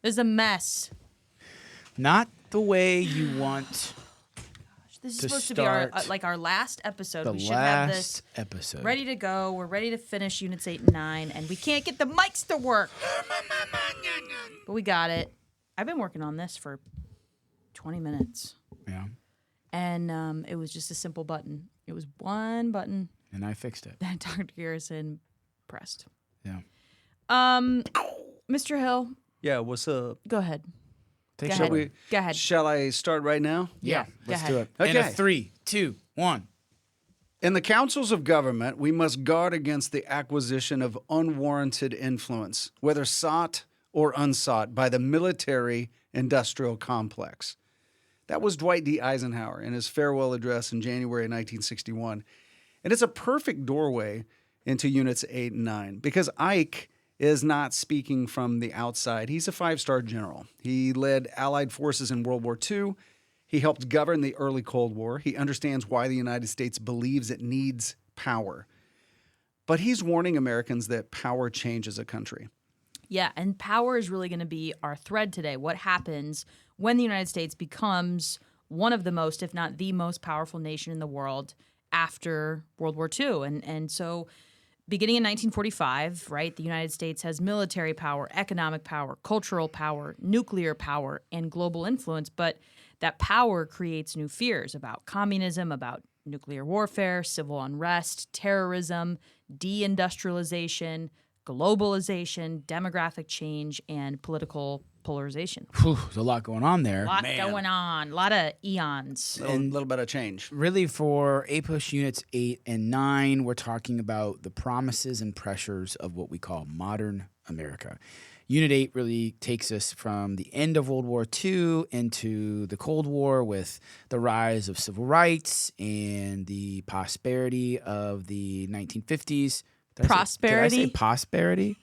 This is a mess. Not the way you want. This is To supposed to be our start our last episode. The We should have last this episode. ready to go. We're ready to finish Units 8 and 9, and we can't get the mics to work. But we got it. I've been working on this for 20 minutes. Yeah. And it was just a simple button. It was one button And I fixed it. that Dr. Garrison pressed. Yeah. Mr. Hill, Yeah, what's up? go ahead. Take Go it ahead. away. Go ahead. Shall I start right now? Yeah. Go Let's ahead. do it. Okay. In a 3, 2, 1. In the councils of government, we must guard against the acquisition of unwarranted influence, whether sought or unsought, by the military-industrial complex. That was Dwight D. Eisenhower in his farewell address in January 1961. And it's a perfect doorway into Units 8 and 9 because Ike is not speaking from the outside. He's a 5-star general. He led Allied forces in World War II. He helped govern the early Cold War. He understands why the United States believes it needs power. But he's warning Americans that power changes a country. Yeah, and power is really going to be our thread today. What happens when the United States becomes one of the most, if not the most powerful nation in the world after World War II? And so beginning in 1945, right, the United States has military power, economic power, cultural power, nuclear power, and global influence. But that power creates new fears about communism, about nuclear warfare, civil unrest, terrorism, deindustrialization, globalization, demographic change, and political polarization. Whew, there's a lot going on there. A lot going on. A lot of eons. A little bit of change. Really, for APUSH Units 8 and 9, we're talking about the promises and pressures of what we call modern America. Unit 8 really takes us from the end of World War II into the Cold War with the rise of civil rights and the prosperity of the 1950s. Prosperity? Did I say prosperity?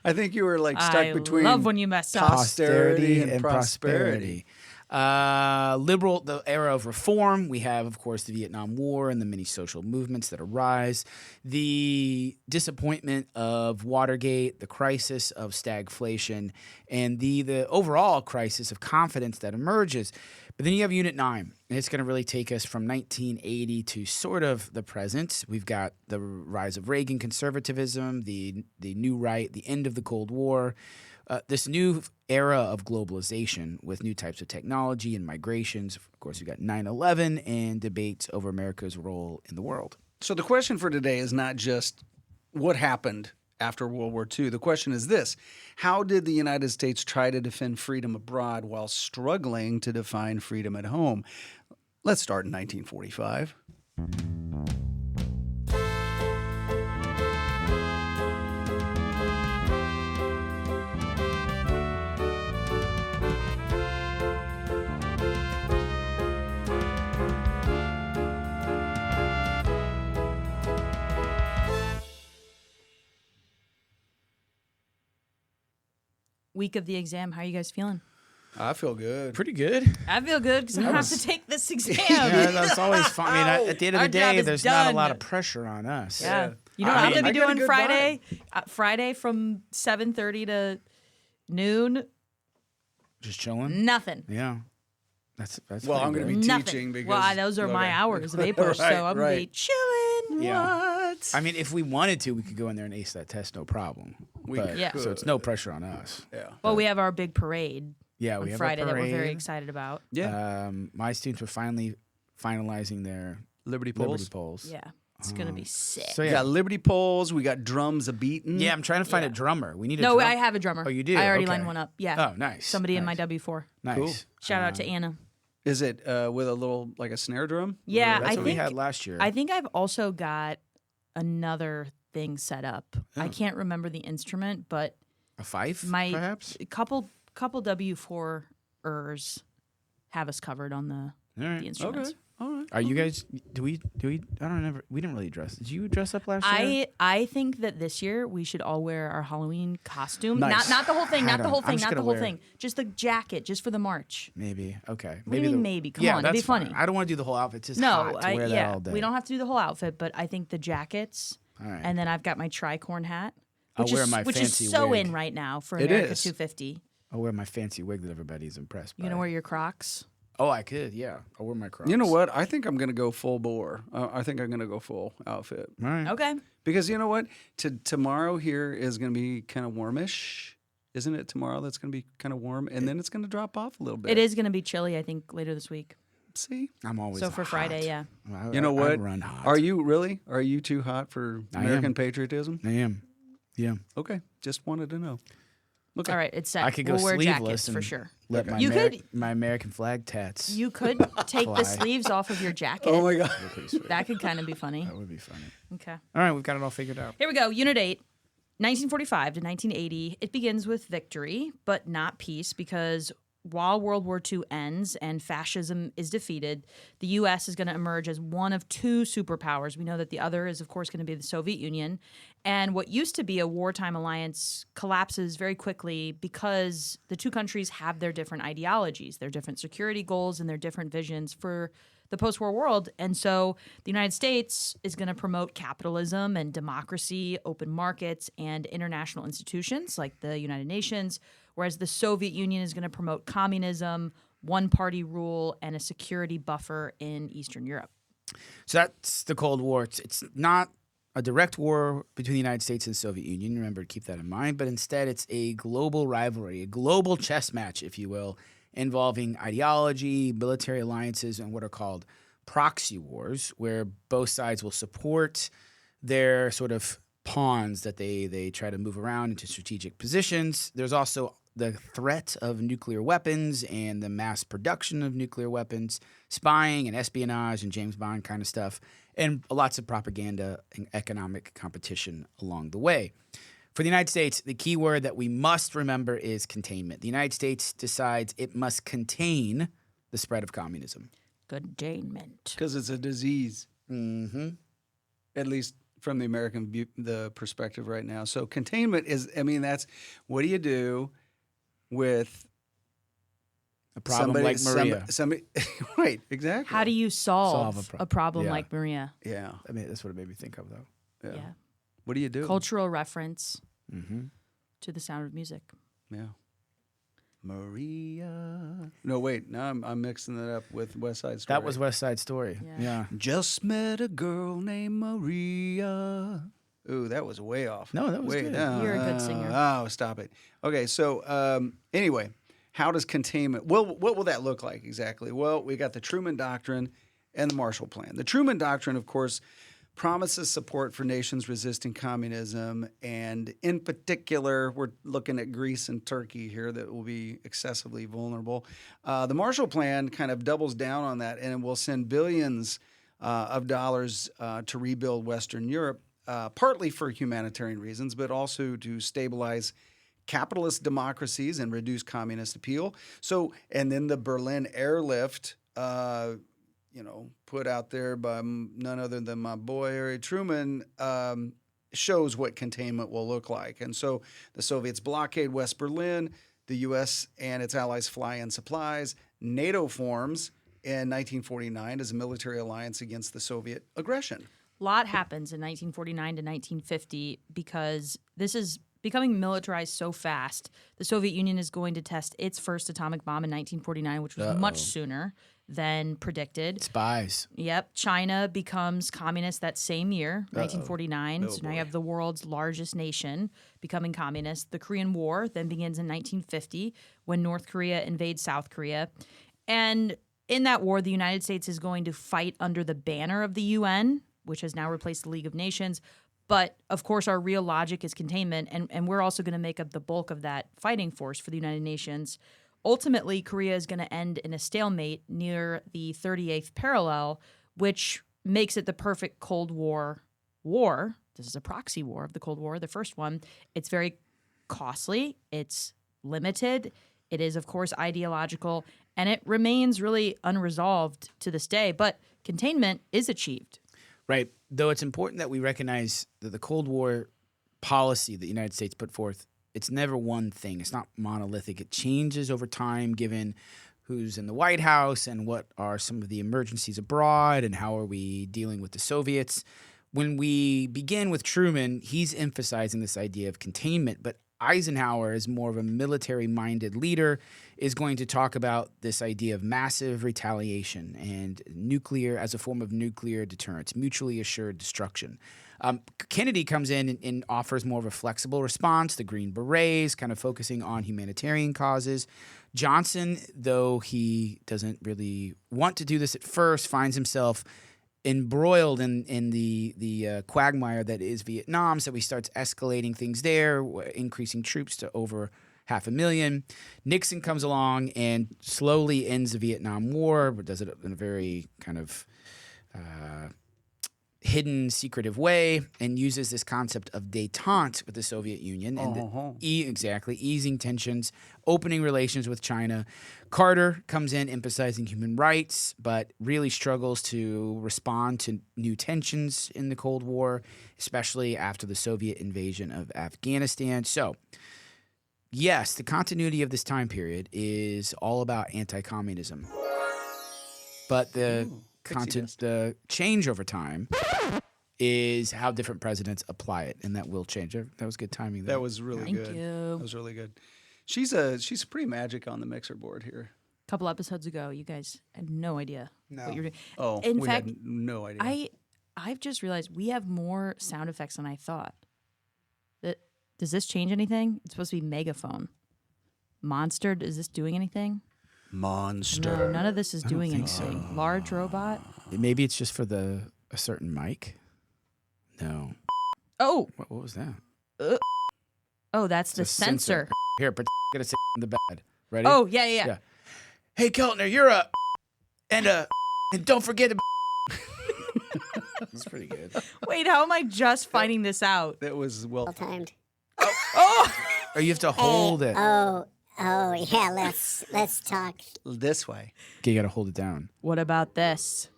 I think you were like stuck between love when you mess up. posterity and prosperity. Liberal, the era of reform. We have, of course, the Vietnam War and the many social movements that arise. The disappointment of Watergate, the crisis of stagflation, and the overall crisis of confidence that emerges. But then you have Unit 9, and it's going to really take us from 1980 to sort of the present. We've got the rise of Reagan conservatism, the new right, the end of the Cold War, this new era of globalization with new types of technology and migrations. Of course, we've got 9/11 and debates over America's role in the world. So the question for today is not just what happened after World War II. The question is this: how did the United States try to defend freedom abroad while struggling to define freedom at home? Let's start in 1945. Week of the exam. How are you guys feeling? I feel good. Pretty good. I feel good because I don't have to take this exam. Yeah, that's always fun. I mean, at the end of Our the job day, is there's not a done. lot of pressure on us. Yeah. You know I what I'm mean, going to be I got a doing good Friday? Friday from 7:30 to noon? Just chilling. Nothing. Yeah. That's Well, I'm pretty going to great. be Nothing. teaching because Well, those are my okay. hours of APUSH, Right, so I'm going to be right. chilling. Yeah. What? I mean, if we wanted to, we could go in there and ace that test, no problem. We But- Yeah. So it's no pressure on us. Yeah. Well, we have our big parade Yeah, we on have Friday a that we're very parade. excited about. Yeah. My students were finally finalizing their Liberty Liberty Poles. polls. Yeah. It's going to be sick. So We yeah, got Liberty Poles. We got drums a beating. yeah, I'm trying to find Yeah. a drummer. We need a No, drum- I have a drummer. Oh, you do? I already Okay. lined one up. Yeah. Oh, nice. Somebody in my nice. W4. Nice. Cool. Shout out to Anna. Is it with a little like a snare drum? Yeah, That's I what we think had last year. I think I've also got another thing set up. I can't remember the instrument, but a fife, my perhaps. couple W4ers have us covered on the All right. instruments. Okay. All right. Are you guys? Do we? I don't remember. We didn't really dress. Did you dress up last year? I think that this year we should all wear our Halloween costume. Nice. Not the whole thing. I Not the don't- whole I'm thing. just Not the gonna whole wear- thing. Just the jacket, just for the march. Maybe. Okay. What do you mean maybe? Come yeah, on, it'd be that's fine. funny. I don't want to do the whole outfit. It's just No, hot to wear that all day. we don't have to do the whole outfit, but I think the jackets, All right. and then I've got my tricorn hat, I'll which wear is my which fancy is so wig. in right now for It America is. 250. I'll wear my fancy wig that everybody's impressed You by. gonna wear your Crocs? Oh, I could, yeah. I'll wear my Crocs. You know what? I think I'm going to go full bore. I think I'm going to go full outfit. All right. Okay. Because you know what? Tomorrow here is going to be kind of warmish. Isn't it tomorrow that's going to be kind of warm? And then it's going to drop off a little bit. It is gonna be chilly, I think, later this week. See? I'm always So for hot. Friday, yeah. You know I what? run hot. Are you really? Are you too hot for I American am. patriotism? I am. Yeah. Okay. Just wanted to know. Okay. All right, it's set. I could go we'll wear sleeveless jackets for and sure. let my, You could- my American flag tats. You could take Fly. the sleeves off of your jacket. Oh, my God. They're pretty sweet. That could kind of be funny. That would be funny. Okay. All right, we've got it all figured out. Here we go. Unit 8, 1945 to 1980. It begins with victory, but not peace, because while World War II ends and fascism is defeated, the U.S. is going to emerge as one of two superpowers. We know that the other is, of course, going to be the Soviet Union. And what used to be a wartime alliance collapses very quickly because the two countries have their different ideologies, their different security goals, and their different visions for the post-war world. And so the United States is going to promote capitalism and democracy, open markets, and international institutions like the United Nations, whereas the Soviet Union is going to promote communism, one-party rule, and a security buffer in Eastern Europe. So that's the Cold War. It's not a direct war between the United States and the Soviet Union. Remember to keep that in mind. But instead, it's a global rivalry, a global chess match, if you will, involving ideology, military alliances, and what are called proxy wars, where both sides will support their sort of pawns that they try to move around into strategic positions. There's also the threat of nuclear weapons and the mass production of nuclear weapons, spying and espionage and James Bond kind of stuff, and lots of propaganda and economic competition along the way. For the United States, the key word that we must remember is containment. The United States decides it must contain the spread of communism. Containment. Because it's a disease. Mm-hmm. At least from the American the perspective right now. So containment is, I mean, that's, what do you do with A problem like Maria. Somebody, right, exactly. How do you solve Solve a problem yeah. like Maria? Yeah, I mean, that's what it made me think of, though. yeah. Yeah. What do you do? Cultural reference Mm-hmm. to the Sound of Music. Yeah. Maria. No, wait. Now I'm mixing that up with West Side Story. That was West Side Story. Yeah. Yeah. Just met a girl named Maria. Ooh, that was way off. No, that was way good. down. You're a good singer. Oh, stop it. Okay, so anyway, how does containment? Well, what will that look like exactly? Well, we got the Truman Doctrine and the Marshall Plan. The Truman Doctrine, of course, promises support for nations resisting communism, and in particular, we're looking at Greece and Turkey here that will be excessively vulnerable. The Marshall Plan kind of doubles down on that, and it will send billions of dollars to rebuild Western Europe, partly for humanitarian reasons, but also to stabilize capitalist democracies and reduce communist appeal. So, and then the Berlin airlift, put out there by none other than my boy Harry Truman, shows what containment will look like. And so the Soviets blockade West Berlin, the U.S. and its allies fly in supplies, NATO forms in 1949 as a military alliance against the Soviet aggression. A lot happens in 1949 to 1950 because this is becoming militarized so fast. The Soviet Union is going to test its first atomic bomb in 1949, which was much sooner than predicted. Spies. Yep. China becomes communist that same year, 1949. So now you have the world's largest nation becoming communist. The Korean War then begins in 1950 when North Korea invades South Korea. And in that war, the United States is going to fight under the banner of the UN, which has now replaced the League of Nations. But, of course, our real logic is containment, and we're also going to make up the bulk of that fighting force for the United Nations. Ultimately, Korea is going to end in a stalemate near the 38th parallel, which makes it the perfect Cold War war. This is a proxy war of the Cold War, the first one. It's very costly. It's limited. It is, of course, ideological, and it remains really unresolved to this day. But containment is achieved. Right. Though it's important that we recognize that the Cold War policy that the United States put forth, it's never one thing. It's not monolithic. It changes over time given who's in the White House and what are some of the emergencies abroad and how are we dealing with the Soviets. When we begin with Truman, he's emphasizing this idea of containment, but Eisenhower, as more of a military-minded leader, is going to talk about this idea of massive retaliation and nuclear as a form of nuclear deterrence, mutually assured destruction. Kennedy comes in and offers more of a flexible response, the Green Berets, kind of focusing on humanitarian causes. Johnson, though he doesn't really want to do this at first, finds himself embroiled in the quagmire that is Vietnam, so he starts escalating things there, increasing troops to over 500,000. Nixon comes along and slowly ends the Vietnam War, but does it in a very kind of hidden, secretive way, and uses this concept of détente with the Soviet Union and easing tensions, opening relations with China. Carter comes in emphasizing human rights, but really struggles to respond to new tensions in the Cold War, especially after the Soviet invasion of Afghanistan. So, yes, the continuity of this time period is all about anti-communism, but the change over time is how different presidents apply it, and that will change. That was good timing. That was really good. Thank you. That was really good. She's pretty magic on the mixer board here. A couple episodes ago, you guys had no idea what you were doing. Oh, in we fact, had no idea. I've just realized we have more sound effects than I thought. Does this change anything? It's supposed to be megaphone. Monster, is this doing anything? Monster. No, none of this is doing think anything. Large robot. Maybe it's just for a certain mic. No. Oh, What was that? that's the It's a sensor. Here, gonna sit in the bed. Ready? Oh, yeah. Yeah. Hey, Keltner, you're a and don't forget to. That's pretty good. Wait, how am I just finding this out? That was well timed. Oh, Or you have to hold it. Oh, yeah. Let's talk. this way. Okay, you gotta hold it down. what about this?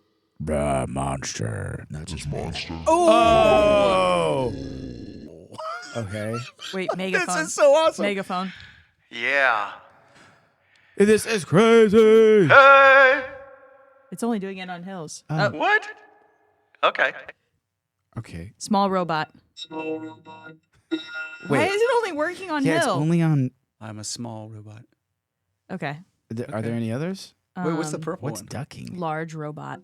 Bruh, monster. That's just monster. Oh, Okay. wait, megaphone. This is so awesome. Megaphone. Yeah. This is crazy. Hey. It's only doing it on hills. What? Okay. Okay. Small robot. Wait. Why is it only working on Yeah, it's hill? only on. I'm a small robot. Okay. Are there any others? Wait, what's the purple What's one? ducking? Large robot.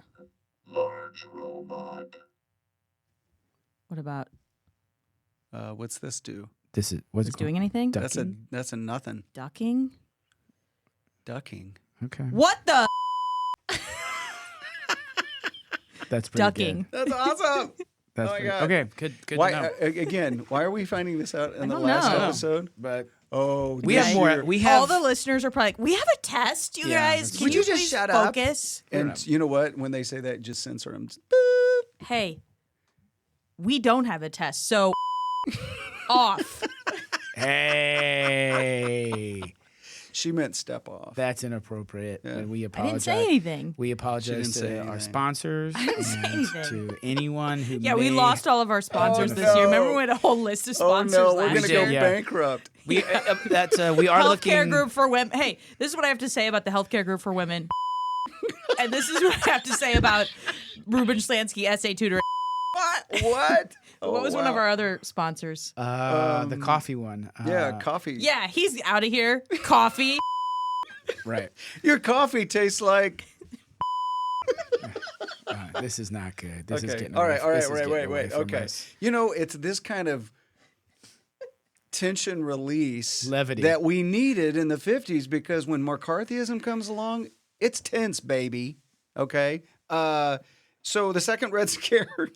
What about What's this do? This is what's is it doing anything? Ducking? That's a nothing. Ducking? Ducking. Okay. What the? That's pretty Ducking. good. That's awesome. That's Oh my pretty, God. okay. Good Why to know. again? Why are we finding this out in the don't last know. episode? But Oh, we this have more. year- We have. All the listeners are probably like, we have a test, you Yeah, guys. that's Can Would you you just please shut up? focus? And you know what? When they say that, just censor them. Hey, we don't have a test, so off. Hey, She meant step off. that's inappropriate. Yeah. And we I apologize. didn't say anything. We She apologize didn't say to our anything. sponsors didn't say and anything. to anyone who. Yeah, we may- lost all of our sponsors Oh, this year. Remember no. we had a whole list of Oh sponsors no, we're last gonna year? go Yeah. bankrupt. We we are Healthcare looking. group for women. Hey, this is what I have to say about the healthcare group for women. And this is what I have to say about Ruben Schlansky, essay tutor. What? What was one of our other sponsors? The coffee one. Yeah, coffee. Yeah, he's out of here. Coffee. Right. Your coffee tastes like. This is not good. This is Okay. getting. All right. away- this is Wait. getting away from Okay. us. You know, it's this kind of tension release Levity. that we needed in the 50s because when McCarthyism comes along, it's tense, baby. Okay. So the second Red Scare.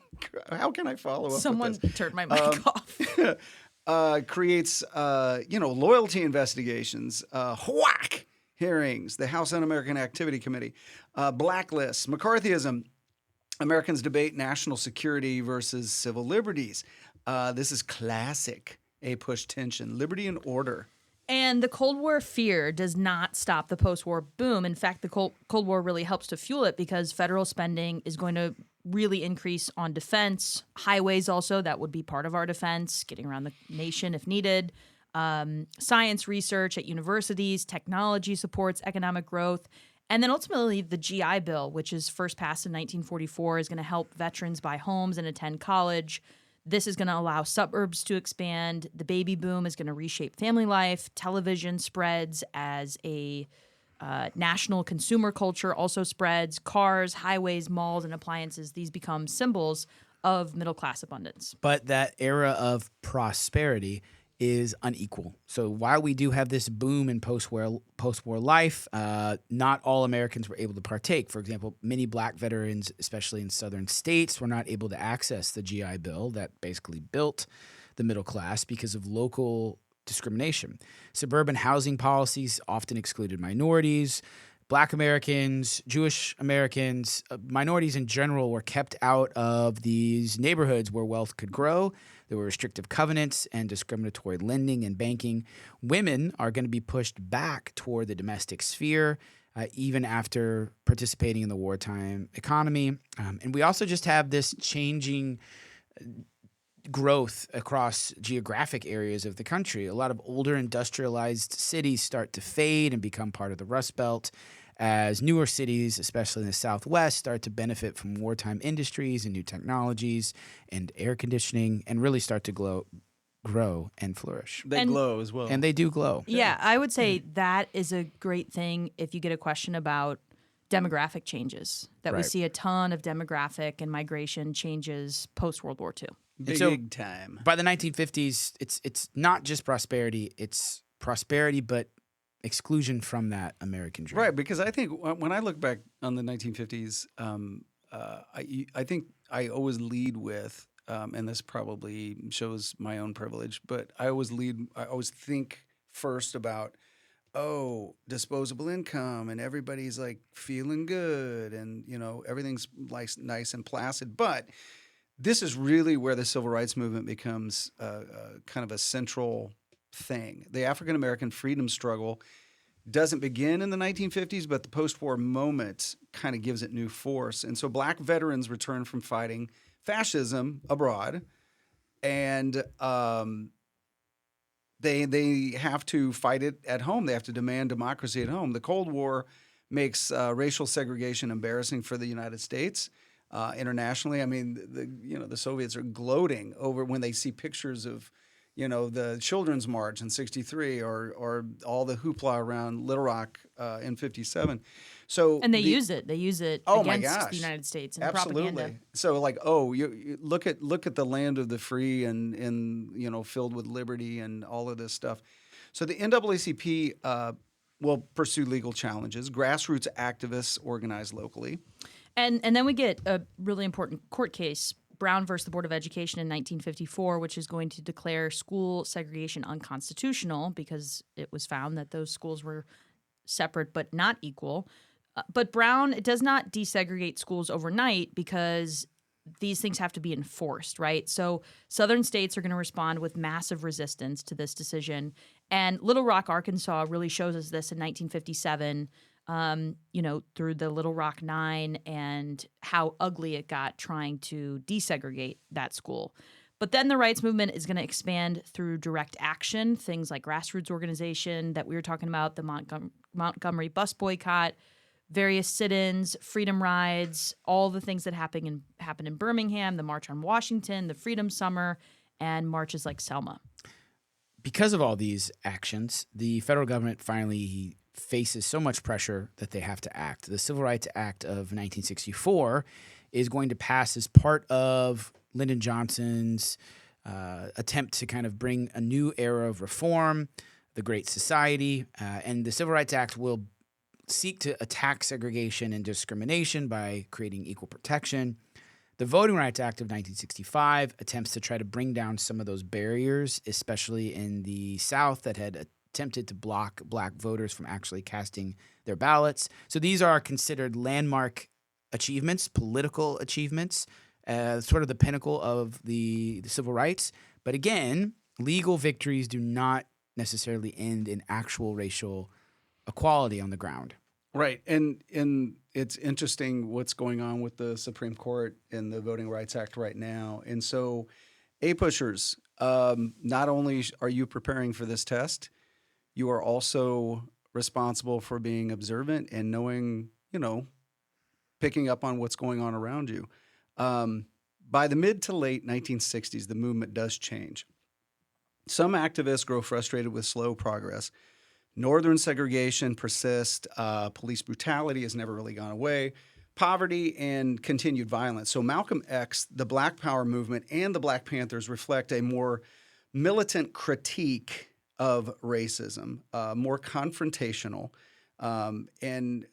How can I follow up? Someone with this? turned my mic off. Creates, loyalty investigations, whack hearings, the House Un-American Activity Committee, blacklists, McCarthyism, Americans debate national security versus civil liberties. This is classic APUSH tension, liberty and order. And the Cold War fear does not stop the post-war boom. In fact, the Cold War really helps to fuel it because federal spending is going to really increase on defense. Highways also, that would be part of our defense, getting around the nation if needed. Science research at universities, technology supports economic growth. And then ultimately the GI Bill, which is first passed in 1944, is going to help veterans buy homes and attend college. This is going to allow suburbs to expand. The baby boom is going to reshape family life. Television spreads as a national consumer culture, also spreads. Cars, highways, malls, and appliances, these become symbols of middle-class abundance. But that era of prosperity is unequal. So while we do have this boom in post-war life, not all Americans were able to partake. For example, many black veterans, especially in southern states, were not able to access the GI Bill that basically built the middle class because of local discrimination. Suburban housing policies often excluded minorities. Black Americans, Jewish Americans, minorities in general were kept out of these neighborhoods where wealth could grow. There were restrictive covenants and discriminatory lending and banking. Women are going to be pushed back toward the domestic sphere, even after participating in the wartime economy. And we also just have this changing growth across geographic areas of the country. A lot of older industrialized cities start to fade and become part of the Rust Belt, as newer cities, especially in the Southwest, start to benefit from wartime industries and new technologies and air conditioning and really start to grow and flourish. They glow as well. And they do glow. Yeah, I would say that is a great thing if you get a question about demographic changes, that we Right. see a ton of demographic and migration changes post-World War II. Big time. By the 1950s, it's not just prosperity, it's prosperity, but exclusion from that American dream. Right, because I think when I look back on the 1950s, I think I always lead with, and this probably shows my own privilege, but I always think first about, disposable income, and everybody's like feeling good, and everything's like nice and placid. But this is really where the civil rights movement becomes kind of a central thing. The African American freedom struggle doesn't begin in the 1950s, but the post-war moment kind of gives it new force. And so black veterans return from fighting fascism abroad, and they have to fight it at home. They have to demand democracy at home. The Cold War makes racial segregation embarrassing for the United States. Internationally, I mean, the Soviets are gloating over when they see pictures of the Children's March in '63 or all the hoopla around Little Rock in '57. So And they use it. They use it Oh my against gosh. the United States in Absolutely. propaganda. So like, you look at the land of the free and filled with liberty and all of this stuff. So the NAACP will pursue legal challenges. Grassroots activists organize locally. And then we get a really important court case, Brown versus the Board of Education in 1954, which is going to declare school segregation unconstitutional because it was found that those schools were separate but not equal. But Brown, it does not desegregate schools overnight because these things have to be enforced, right? So southern states are going to respond with massive resistance to this decision. And Little Rock, Arkansas really shows us this in 1957, through the Little Rock Nine and how ugly it got trying to desegregate that school. But then the rights movement is going to expand through direct action, things like grassroots organization that we were talking about, the Montgomery bus boycott, various sit-ins, freedom rides, all the things that happened in Birmingham, the March on Washington, the Freedom Summer, and marches like Selma. Because of all these actions, the federal government finally faces so much pressure that they have to act. The Civil Rights Act of 1964 is going to pass as part of Lyndon Johnson's attempt to kind of bring a new era of reform, the Great Society, and the Civil Rights Act will seek to attack segregation and discrimination by creating equal protection. The Voting Rights Act of 1965 attempts to try to bring down some of those barriers, especially in the South that had attempted to block black voters from actually casting their ballots. So these are considered landmark achievements, political achievements, sort of the pinnacle of the civil rights. But again, legal victories do not necessarily end in actual racial equality on the ground. Right. And it's interesting what's going on with the Supreme Court and the Voting Rights Act right now. And so, APUSHers, not only are you preparing for this test, you are also responsible for being observant and knowing, picking up on what's going on around you. by the mid to late 1960s, the movement does change. Some activists grow frustrated with slow progress. Northern segregation persists. Police brutality has never really gone away. Poverty and continued violence. So Malcolm X, the Black Power movement, and the Black Panthers reflect a more militant critique of racism, more confrontational, and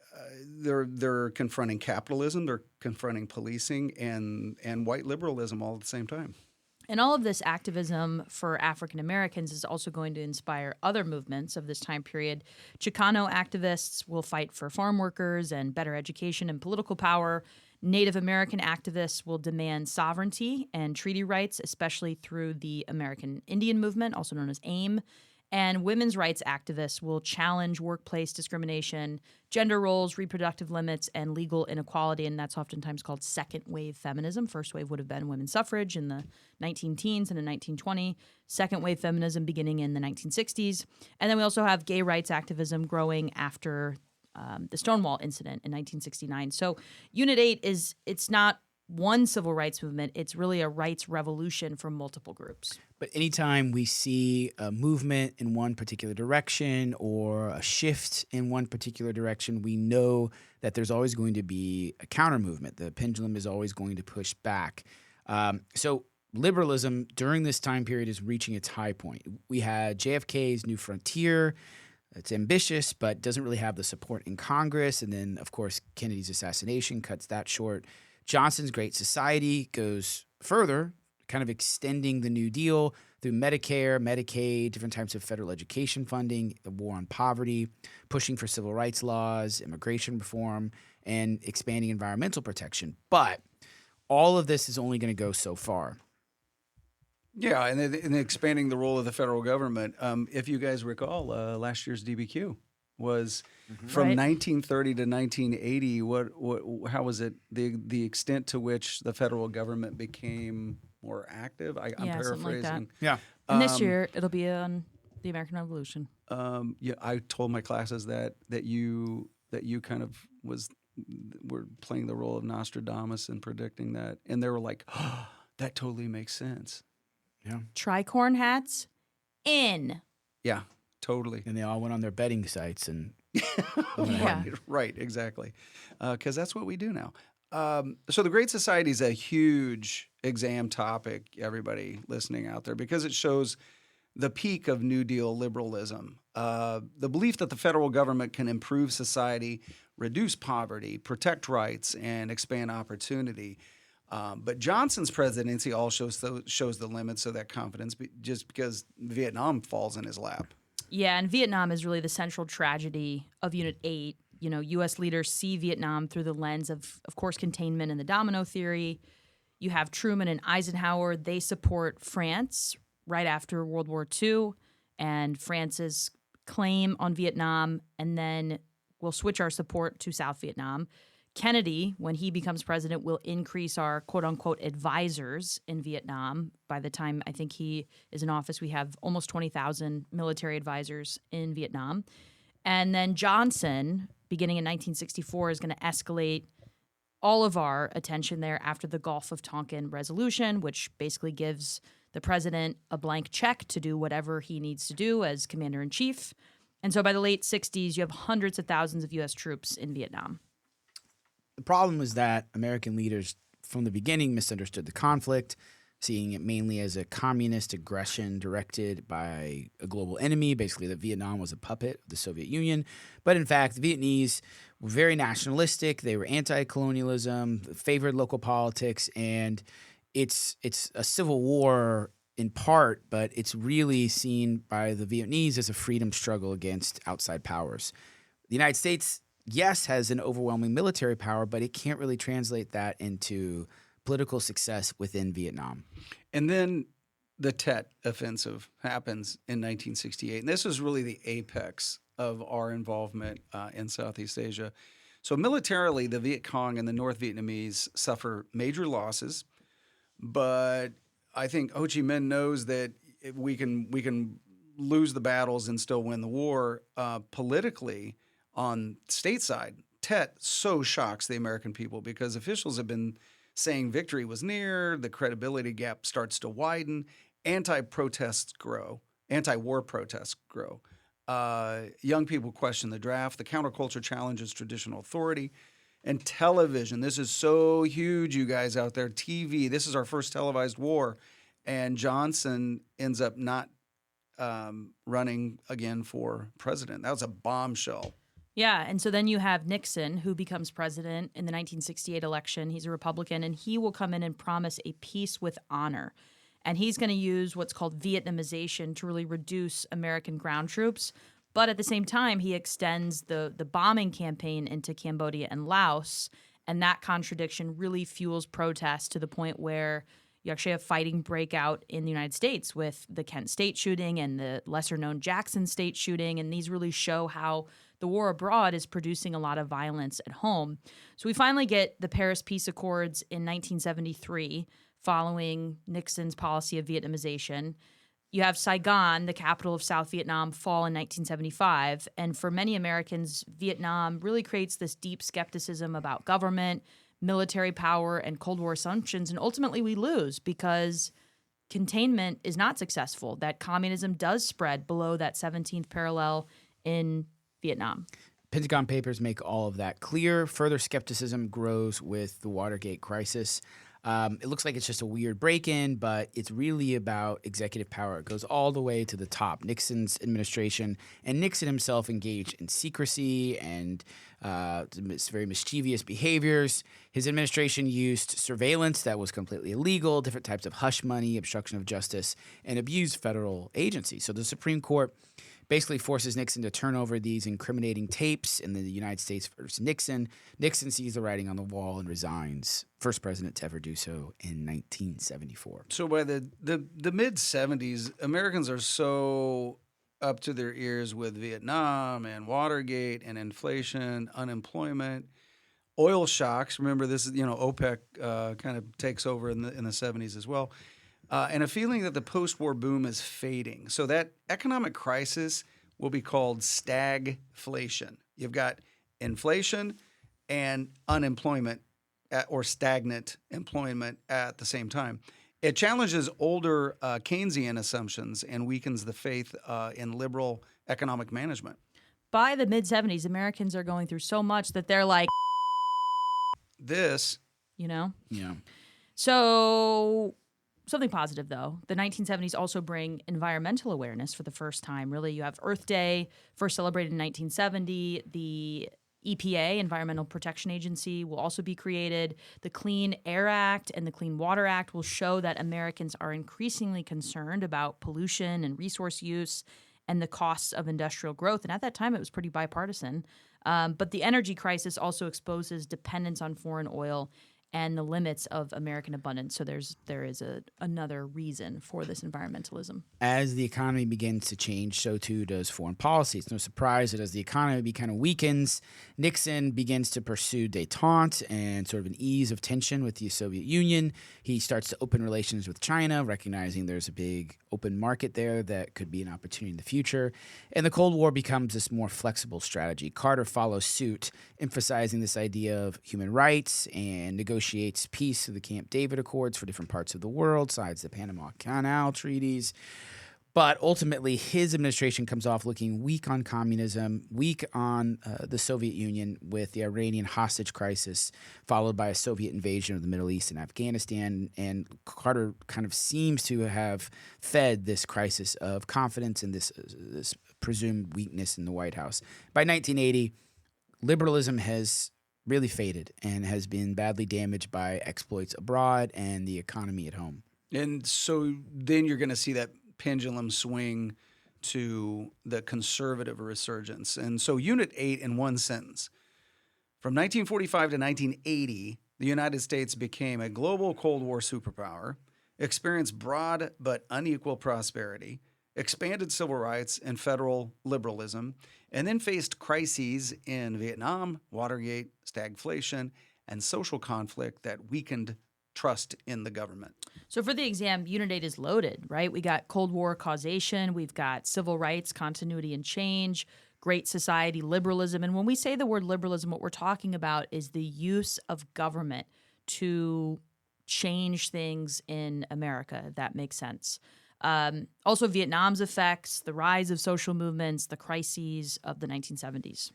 they're confronting capitalism, they're confronting policing, and white liberalism all at the same time. And all of this activism for African Americans is also going to inspire other movements of this time period. Chicano activists will fight for farm workers and better education and political power. Native American activists will demand sovereignty and treaty rights, especially through the American Indian Movement, also known as AIM. And women's rights activists will challenge workplace discrimination, gender roles, reproductive limits, and legal inequality. And that's oftentimes called second wave feminism. First wave would have been women's suffrage in the 19-teens and in 1920. Second wave feminism beginning in the 1960s. And then we also have gay rights activism growing after the Stonewall incident in 1969. So Unit 8 it's not one civil rights movement. It's really a rights revolution for multiple groups. But anytime we see a movement in one particular direction or a shift in one particular direction, we know that there's always going to be a counter movement. The pendulum is always going to push back. So liberalism during this time period is reaching its high point. We had JFK's New Frontier. It's ambitious, but doesn't really have the support in Congress. And then, of course, Kennedy's assassination cuts that short. Johnson's Great Society goes further, kind of extending the New Deal through Medicare, Medicaid, different types of federal education funding, the war on poverty, pushing for civil rights laws, immigration reform, and expanding environmental protection. But all of this is only going to go so far. Yeah, and expanding the role of the federal government. If you guys recall, last year's DBQ was from 1930 to 1980. How was it? The extent to which the federal government became more active? I'm paraphrasing. Like that. Yeah. And this year it'll be on the American Revolution. Yeah, I told my classes that you kind of were playing the role of Nostradamus and predicting that, and they were like, oh, "That totally makes sense." Yeah. Tricorn hats in. Yeah, totally. And they all went on their betting sites and Yeah. Right, exactly. Because that's what we do now. So the Great Society is a huge exam topic, everybody listening out there, because it shows the peak of New Deal liberalism. The belief that the federal government can improve society, reduce poverty, protect rights, and expand opportunity. But Johnson's presidency all shows the limits of that confidence just because Vietnam falls in his lap. Yeah, and Vietnam is really the central tragedy of Unit 8. You know, U.S. leaders see Vietnam through the lens of course, containment and the domino theory. You have Truman and Eisenhower. They support France right after World War II and France's claim on Vietnam, and then we'll switch our support to South Vietnam. Kennedy, when he becomes president, will increase our quote-unquote advisors in Vietnam. By the time I think he is in office, we have almost 20,000 military advisors in Vietnam. And then Johnson, beginning in 1964, is going to escalate all of our attention there after the Gulf of Tonkin resolution, which basically gives the president a blank check to do whatever he needs to do as commander-in-chief. And so by the late 60s, you have hundreds of thousands of U.S. troops in Vietnam. the problem was that American leaders from the beginning misunderstood the conflict, seeing it mainly as a communist aggression directed by a global enemy, basically that Vietnam was a puppet of the Soviet Union. But in fact, the Vietnamese were very nationalistic. They were anti-colonialism, favored local politics, and it's a civil war in part, but it's really seen by the Vietnamese as a freedom struggle against outside powers. The United States, yes, has an overwhelming military power, but it can't really translate that into political success within Vietnam. And then the Tet Offensive happens in 1968. And this was really the apex of our involvement in Southeast Asia. So militarily, the Viet Cong and the North Vietnamese suffer major losses. But I think Ho Chi Minh knows that we can lose the battles and still win the war. Politically, on stateside, Tet so shocks the American people because officials have been saying victory was near, the credibility gap starts to widen, anti-war protests grow. Young people question the draft, the counterculture challenges traditional authority, and television. This is so huge, you guys out there. TV, this is our first televised war. And Johnson ends up not running again for president. That was a bombshell. Yeah, and so then you have Nixon, who becomes president in the 1968 election. He's a Republican, and he will come in and promise a peace with honor. And he's going to use what's called Vietnamization to really reduce American ground troops. But at the same time, he extends the bombing campaign into Cambodia and Laos. And that contradiction really fuels protests to the point where you actually have fighting break out in the United States with the Kent State shooting and the lesser-known Jackson State shooting. And these really show how the war abroad is producing a lot of violence at home. So we finally get the Paris Peace Accords in 1973, following Nixon's policy of Vietnamization. You have Saigon, the capital of South Vietnam, fall in 1975. And for many Americans, Vietnam really creates this deep skepticism about government, military power, and Cold War assumptions. And ultimately, we lose because containment is not successful, that communism does spread below that 17th parallel in Vietnam. Pentagon Papers make all of that clear. Further skepticism grows with the Watergate crisis. It looks like it's just a weird break-in, but it's really about executive power. It goes all the way to the top. Nixon's administration and Nixon himself engaged in secrecy and very mischievous behaviors. His administration used surveillance that was completely illegal, different types of hush money, obstruction of justice, and abused federal agencies. So the Supreme Court basically forces Nixon to turn over these incriminating tapes in the United States versus Nixon. Nixon sees the writing on the wall and resigns. First president to ever do so in 1974. So by the mid-'70s, Americans are so up to their ears with Vietnam and Watergate and inflation, unemployment, oil shocks. Remember, this is, OPEC kind of takes over in the 70s as well. And a feeling that the post-war boom is fading. So that economic crisis will be called stagflation. You've got inflation and unemployment or stagnant employment at the same time. It challenges older Keynesian assumptions and weakens the faith in liberal economic management. By the mid-'70s, Americans are going through so much that they're like, this. Yeah. So something positive, though. The 1970s also bring environmental awareness for the first time. Really, you have Earth Day, first celebrated in 1970. The EPA, Environmental Protection Agency, will also be created. The Clean Air Act and the Clean Water Act will show that Americans are increasingly concerned about pollution and resource use and the costs of industrial growth. And at that time, it was pretty bipartisan. But the energy crisis also exposes dependence on foreign oil and the limits of American abundance. So there is another reason for this environmentalism. As the economy begins to change, so too does foreign policy. It's no surprise that as the economy kind of weakens, Nixon begins to pursue détente and sort of an ease of tension with the Soviet Union. He starts to open relations with China, recognizing there's a big open market there that could be an opportunity in the future. And the Cold War becomes this more flexible strategy. Carter follows suit, emphasizing this idea of human rights and negotiates peace through the Camp David Accords for different parts of the world, signs the Panama Canal treaties. But ultimately, his administration comes off looking weak on communism, weak on the Soviet Union with the Iranian hostage crisis, followed by a Soviet invasion of the Middle East and Afghanistan. And Carter kind of seems to have fed this crisis of confidence and this presumed weakness in the White House. By 1980, liberalism has really faded and has been badly damaged by exploits abroad and the economy at home. And so then you're going to see that pendulum swing to the conservative resurgence. And so Unit 8 in one sentence. From 1945 to 1980, the United States became a global Cold War superpower, experienced broad but unequal prosperity, expanded civil rights and federal liberalism, and then faced crises in Vietnam, Watergate, stagflation, and social conflict that weakened trust in the government. So for the exam, Unit 8 is loaded, right? We got Cold War causation, we've got civil rights, continuity and change, Great Society, liberalism. And when we say the word liberalism, what we're talking about is the use of government to change things in America, if that makes sense. Also, Vietnam's effects, the rise of social movements, the crises of the 1970s.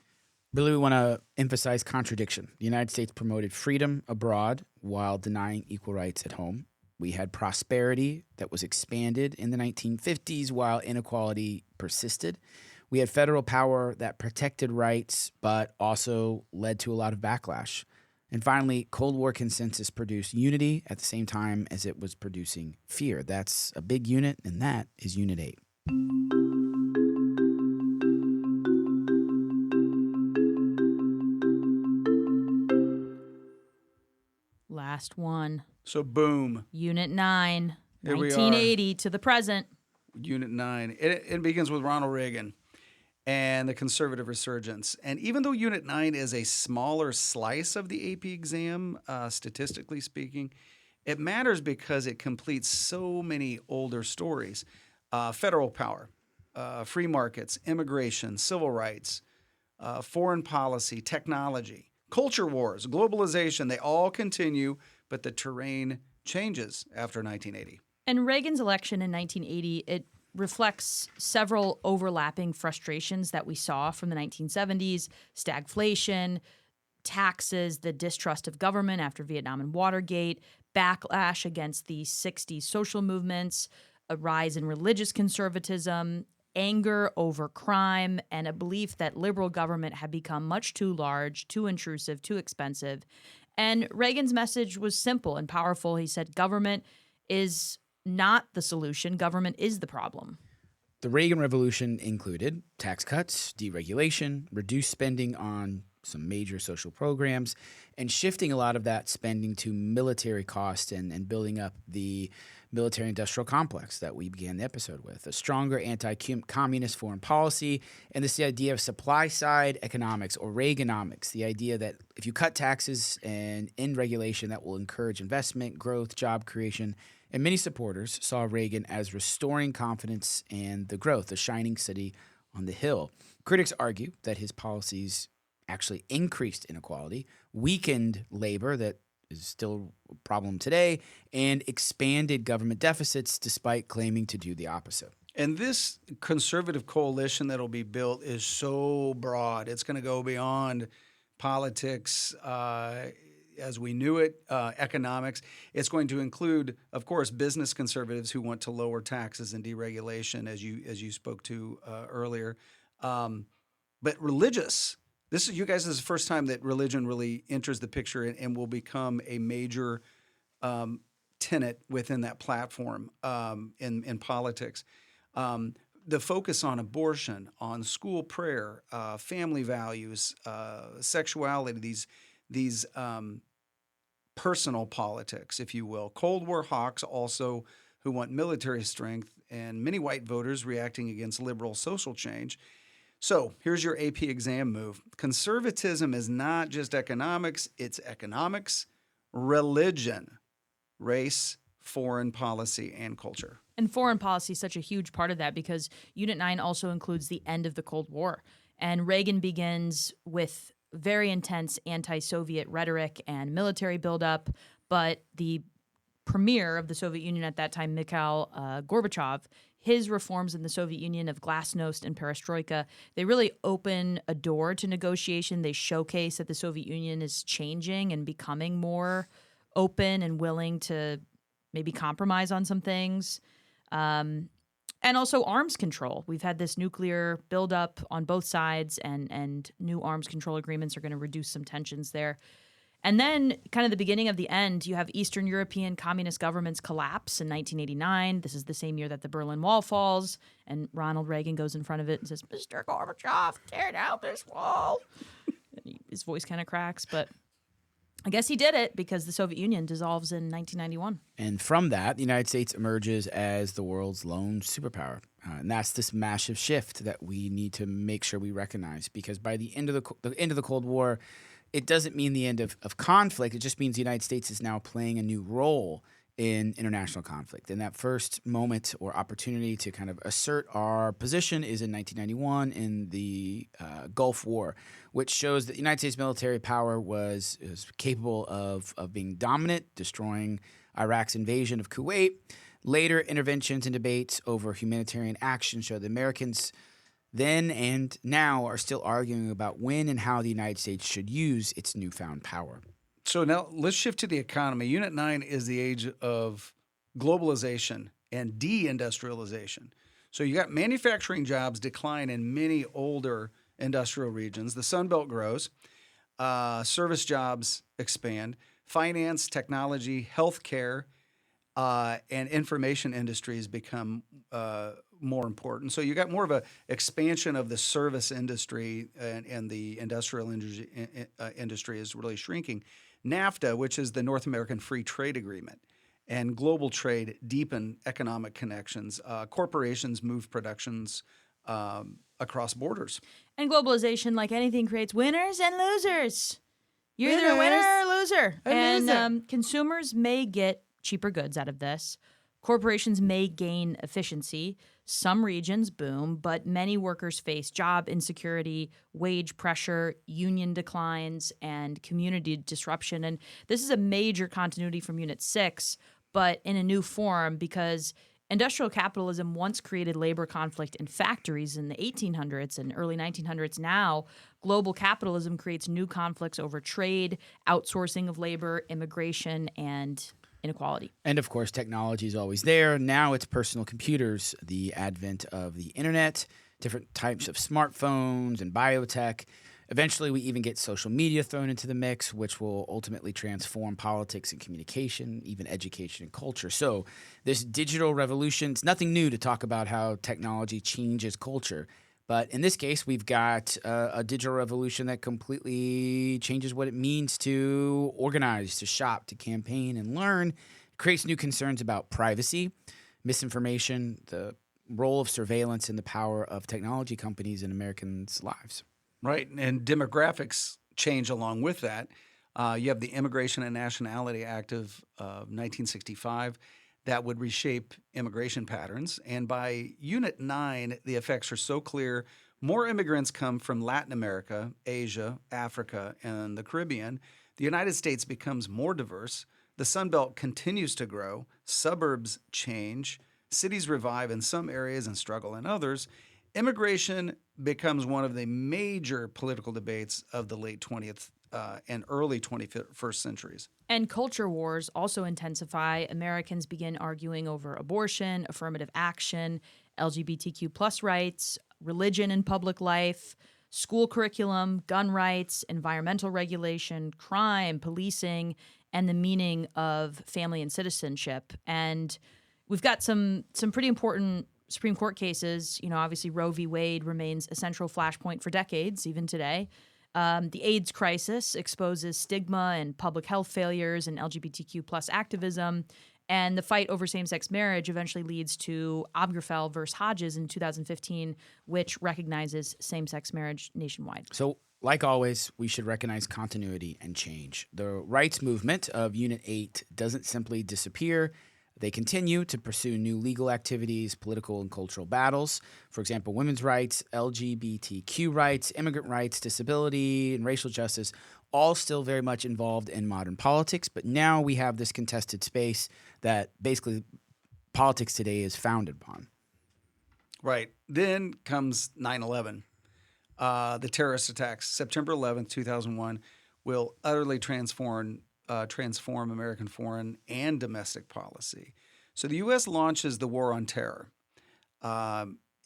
Really, we want to emphasize contradiction. The United States promoted freedom abroad while denying equal rights at home. We had prosperity that was expanded in the 1950s while inequality persisted. We had federal power that protected rights but also led to a lot of backlash. And finally, Cold War consensus produced unity at the same time as it was producing fear. That's a big unit, and that is Unit 8. Last one. So boom, Unit 9, Here we are. 1980 to the present. Unit 9. It begins with Ronald Reagan and the conservative resurgence. And even though Unit 9 is a smaller slice of the AP exam, statistically speaking, it matters because it completes so many older stories. Federal power, free markets, immigration, civil rights, foreign policy, technology, culture wars, globalization, they all continue, but the terrain changes after 1980. And Reagan's election in 1980, it reflects several overlapping frustrations that we saw from the 1970s: stagflation, taxes, the distrust of government after Vietnam and Watergate, backlash against the 60s social movements, a rise in religious conservatism, anger over crime, and a belief that liberal government had become much too large, too intrusive, too expensive. And Reagan's message was simple and powerful. He said, government is not the solution. Government is the problem. The Reagan Revolution included tax cuts, deregulation, reduced spending on some major social programs, and shifting a lot of that spending to military costs and building up the military-industrial complex that we began the episode with, a stronger anti-communist foreign policy, and this idea of supply-side economics or Reaganomics, the idea that if you cut taxes and end regulation, that will encourage investment, growth, job creation. And many supporters saw Reagan as restoring confidence and the growth, the shining city on the hill. Critics argue that his policies actually increased inequality, weakened labor that is still a problem today, and expanded government deficits despite claiming to do the opposite. And this conservative coalition that'll be built is so broad. It's going to go beyond politics as we knew it, economics. It's going to include, of course, business conservatives who want to lower taxes and deregulation, as you spoke to earlier. But religious. This is, you guys, this is the first time that religion really enters the picture and will become a major tenet within that platform in politics. The focus on abortion, on school prayer, family values, sexuality, these personal politics, if you will. Cold War hawks also who want military strength, and many white voters reacting against liberal social change. So here's your AP exam move. Conservatism is not just economics, it's economics, religion, race, foreign policy, and culture. And foreign policy is such a huge part of that because Unit 9 also includes the end of the Cold War. And Reagan begins with very intense anti-Soviet rhetoric and military buildup, but the premier of the Soviet Union at that time, Mikhail Gorbachev, his reforms in the Soviet Union of glasnost and perestroika, they really open a door to negotiation. They showcase that the Soviet Union is changing and becoming more open and willing to maybe compromise on some things. And also arms control. We've had this nuclear buildup on both sides, and new arms control agreements are going to reduce some tensions there. And then kind of the beginning of the end, you have Eastern European communist governments collapse in 1989. This is the same year that the Berlin Wall falls, and Ronald Reagan goes in front of it and says, "Mr. Gorbachev, tear down this wall." And his voice kind of cracks, but I guess he did it because the Soviet Union dissolves in 1991. And from that, the United States emerges as the world's lone superpower. And that's this massive shift that we need to make sure we recognize, because by the end of the Cold War, it doesn't mean the end of conflict. It just means the United States is now playing a new role in international conflict. And that first moment or opportunity to kind of assert our position is in 1991 in the Gulf War, which shows that the United States military power was capable of being dominant, destroying Iraq's invasion of Kuwait. Later interventions and debates over humanitarian action show the Americans then and now are still arguing about when and how the United States should use its newfound power. So now let's shift to the economy. Unit 9 is the age of globalization and deindustrialization. So you got manufacturing jobs decline in many older industrial regions. The Sun Belt grows. Service jobs expand. Finance, technology, healthcare, and information industries become more important. So you got more of a expansion of the service industry, and the industrial industry is really shrinking. NAFTA, which is the North American Free Trade Agreement, and global trade deepen economic connections. Corporations move productions across borders. And globalization, like anything, creates winners and losers. You're either a winner or a loser. Consumers may get cheaper goods out of this. Corporations may gain efficiency. Some regions boom, but many workers face job insecurity, wage pressure, union declines, and community disruption. And this is a major continuity from Unit 6, but in a new form, because industrial capitalism once created labor conflict in factories in the 1800s and early 1900s. Now, global capitalism creates new conflicts over trade, outsourcing of labor, immigration, and inequality. And of course, technology is always there. Now it's personal computers, the advent of the internet, different types of smartphones and biotech. Eventually, we even get social media thrown into the mix, which will ultimately transform politics and communication, even education and culture. So this digital revolution, it's nothing new to talk about how technology changes culture. But in this case, we've got a digital revolution that completely changes what it means to organize, to shop, to campaign and learn. It creates new concerns about privacy, misinformation, the role of surveillance, and the power of technology companies in Americans' lives. Right, and demographics change along with that. You have the Immigration and Nationality Act of 1965 that would reshape immigration patterns. And by Unit 9, the effects are so clear. More immigrants come from Latin America, Asia, Africa, and the Caribbean. The United States becomes more diverse. The Sun Belt continues to grow. Suburbs change. Cities revive in some areas and struggle in others. Immigration becomes one of the major political debates of the late 20th and early 21st centuries. And culture wars also intensify. Americans begin arguing over abortion, affirmative action, LGBTQ plus rights, religion in public life, school curriculum, gun rights, environmental regulation, crime, policing, and the meaning of family and citizenship. And we've got some pretty important Supreme Court cases. You know, obviously Roe v. Wade remains a central flashpoint for decades, even today. The AIDS crisis exposes stigma and public health failures and LGBTQ plus activism. And the fight over same-sex marriage eventually leads to Obergefell versus Hodges in 2015, which recognizes same-sex marriage nationwide. So, like always, we should recognize continuity and change. The rights movement of Unit 8 doesn't simply disappear. They continue to pursue new legal activities, political and cultural battles. For example, women's rights, LGBTQ rights, immigrant rights, disability, and racial justice, all still very much involved in modern politics. But now we have this contested space that basically politics today is founded upon. Right. Then comes 9/11. The terrorist attacks, September 11th, 2001, will utterly transform American foreign and domestic policy. So the U.S. launches the war on terror.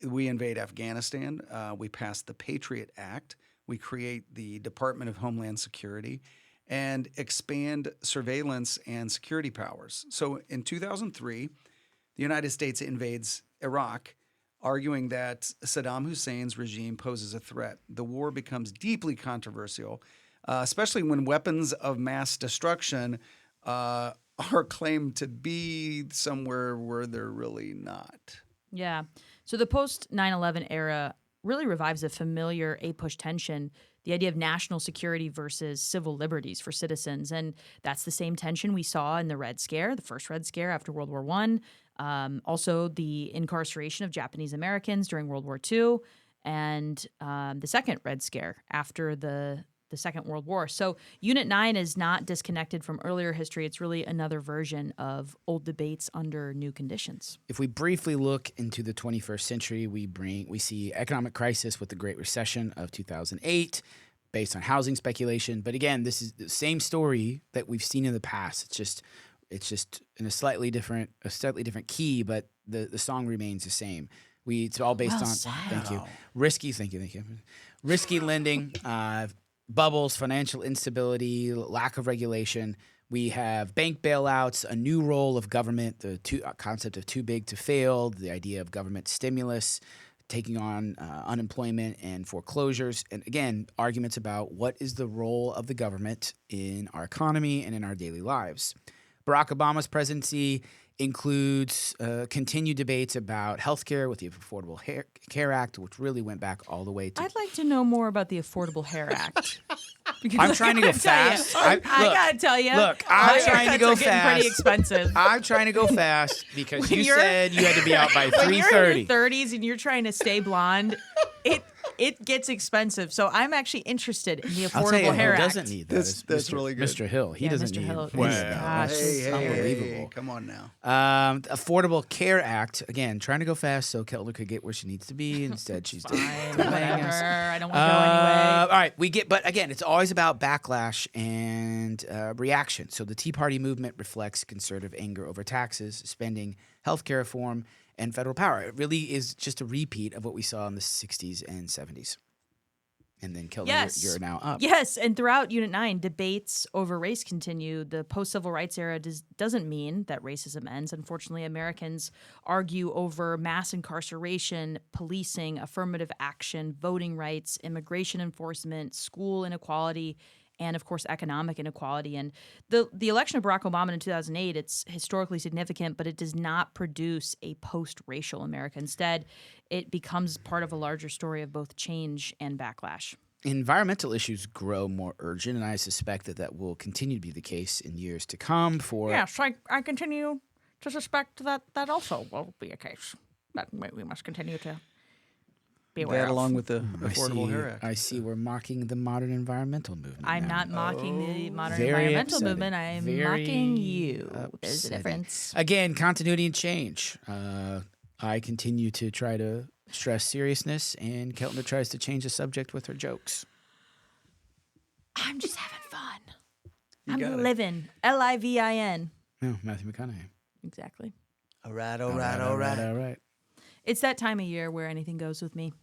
We invade Afghanistan. We pass the Patriot Act. We create the Department of Homeland Security and expand surveillance and security powers. So in 2003, the United States invades Iraq, arguing that Saddam Hussein's regime poses a threat. The war becomes deeply controversial, especially when weapons of mass destruction are claimed to be somewhere where they're really not. Yeah. So the post 9/11 era really revives a familiar APUSH tension, the idea of national security versus civil liberties for citizens. And that's the same tension we saw in the Red Scare, the first Red Scare after World War I. Also, the incarceration of Japanese Americans during World War II, and the second Red Scare after the the Second World War. So Unit 9 is not disconnected from earlier history. It's really another version of old debates under new conditions. If we briefly look into the 21st century, we see economic crisis with the Great Recession of 2008 based on housing speculation. But again, this is the same story that we've seen in the past. It's just in a slightly different key, but the song remains the same. It's all based on thank you. Risky lending, bubbles, financial instability, lack of regulation. We have bank bailouts, a new role of government, the concept of too big to fail, the idea of government stimulus, taking on unemployment and foreclosures, and again, arguments about what is the role of the government in our economy and in our daily lives. Barack Obama's presidency includes continued debates about healthcare with the Affordable Care Act, which really went back all the way to... I'd like to know more about the Affordable Care Act. I'm trying to go fast. I gotta tell you. Look, I'm trying to go fast. Pretty expensive. I'm trying to go fast because you said you had to be out by 3:30. When you're in your 30s and you're trying to stay blonde, it gets expensive. So I'm actually interesed in the Affordable Care Act. Doesn't need that. That's really good. Mr. Hill. He doesn't Mr. need Hill. it. Wow. Gosh, Hey, unbelievable. come on now. Affordable Care Act. Again, trying to go fast so Keltner could get where she needs to be. Instead, she's delaying us. I don't want to go anyway. All right, but again, it's always about backlash and reaction. So the Tea Party movement reflects conservative anger over taxes, spending, healthcare reform, and federal power. It really is just a repeat of what we saw in the 60s and 70s. And then, Keltner, you're now up. Yes, and throughout Unit 9, debates over race continue. The post-civil rights era doesn't mean that racism ends. Unfortunately, Americans argue over mass incarceration, policing, affirmative action, voting rights, immigration enforcement, school inequality, and, of course, economic inequality. And the election of Barack Obama in 2008, it's historically significant, but it does not produce a post-racial America. Instead, it becomes part of a larger story of both change and backlash. Environmental issues grow more urgent, and I suspect that will continue to be the case in years to come. Yes, I continue to suspect that also will be a case. That we must continue to be aware That of. along with the Affordable Care Act. I see we're mocking the modern environmental movement. I'm now. not mocking the modern Very environmental upsetting. movement. I'm Very mocking you. There's a upsetting. difference. Again, continuity and change. I continue to try to stress seriousness, and Keltner tries to change the subject with her jokes. I'm just having fun. got I'm it. living. Livin. Oh, Matthew McConaughey. Exactly. All right. All right. It's that time of year where anything goes with me.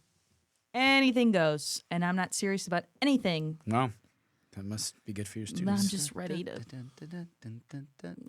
Anything goes. And I'm not serious about anything. Well, that must be good for your I'm students. just ready to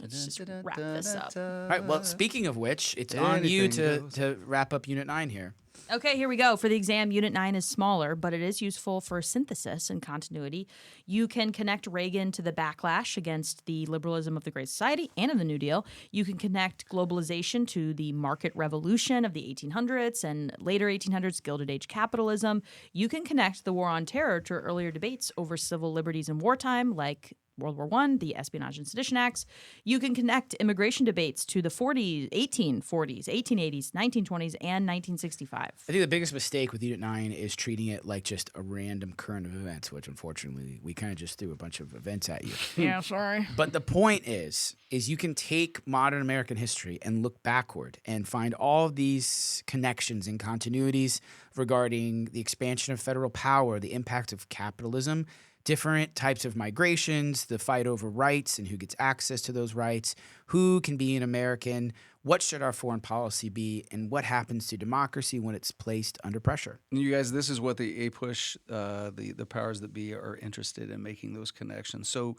let's just wrap this up. All right. Well, speaking of which, it's on you Anything to wrap up Unit 9 here. Okay, here we go. For the exam, Unit 9 is smaller, but it is useful for synthesis and continuity. You can connect Reagan to the backlash against the liberalism of the Great Society and of the New Deal. You can connect globalization to the market revolution of the 1800s and later 1800s Gilded Age capitalism. You can connect the War on Terror to earlier debates over civil liberties in wartime, like World War I, the Espionage and Sedition Acts. You can connect immigration debates to the 1840s, 1880s, 1920s, and 1965. I think the biggest mistake with Unit 9 is treating it like just a random current of events, which unfortunately we kind of just threw a bunch of events at you. Yeah, sorry. But the point is you can take modern American history and look backward and find all of these connections and continuities regarding the expansion of federal power, the impact of capitalism, different types of migrations, the fight over rights and who gets access to those rights, who can be an American, what should our foreign policy be, and what happens to democracy when it's placed under pressure. You guys, this is what the APUSH, the powers that be, are interested in making those connections. So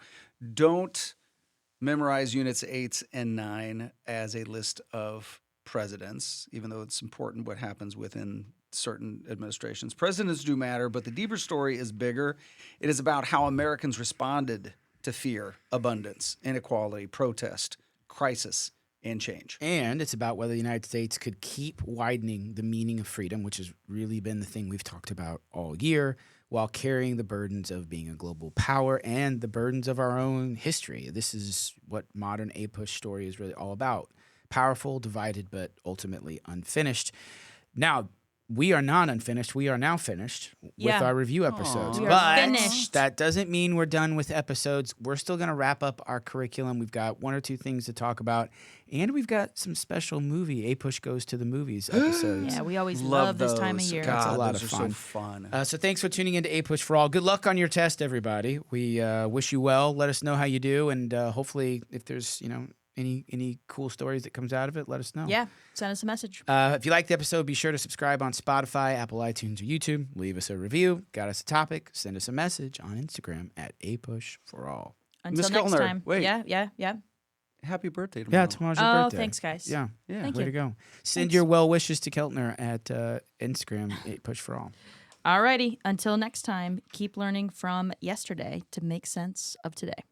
don't memorize Units 8 and 9 as a list of presidents, even though it's important what happens within certain administrations. Presidents do matter, but the deeper story is bigger. It is about how Americans responded to fear, abundance, inequality, protest, crisis, and change. And it's about whether the United States could keep widening the meaning of freedom, which has really been the thing we've talked about all year, while carrying the burdens of being a global power and the burdens of our own history. This is what modern APUSH story is really all about. Powerful, divided, but ultimately unfinished. Now, we are not unfinished. We are now finished with Yeah. our review episodes. We are But finished. that doesn't mean we're done with episodes. We're still going to wrap up our curriculum. We've got 1 or 2 things to talk about. And we've got some special movie, APUSH Goes to the Movies episodes. Yeah, we always love this time of those. year. God, It's a lot those of are fun. so fun. So thanks for tuning into APUSH for All. Good luck on your test, everybody. We wish you well. Let us know how you do. And hopefully if there's, any cool stories that comes out of it, let us know. Yeah, send us a message. If you liked the episode, be sure to subscribe on Spotify, Apple iTunes, or YouTube. Leave us a review. Got us a topic? Send us a message on Instagram at APUSH for All. Until Miss next Kellner, time. wait. Yeah. Happy birthday tomorrow. Yeah, tomorrow's your birthday. Thanks, guys. Yeah, Yeah. Thank way you. to go. Send Thanks. your well wishes to Keltner at Instagram, APUSH for All. Alrighty, until next time, keep learning from yesterday to make sense of today.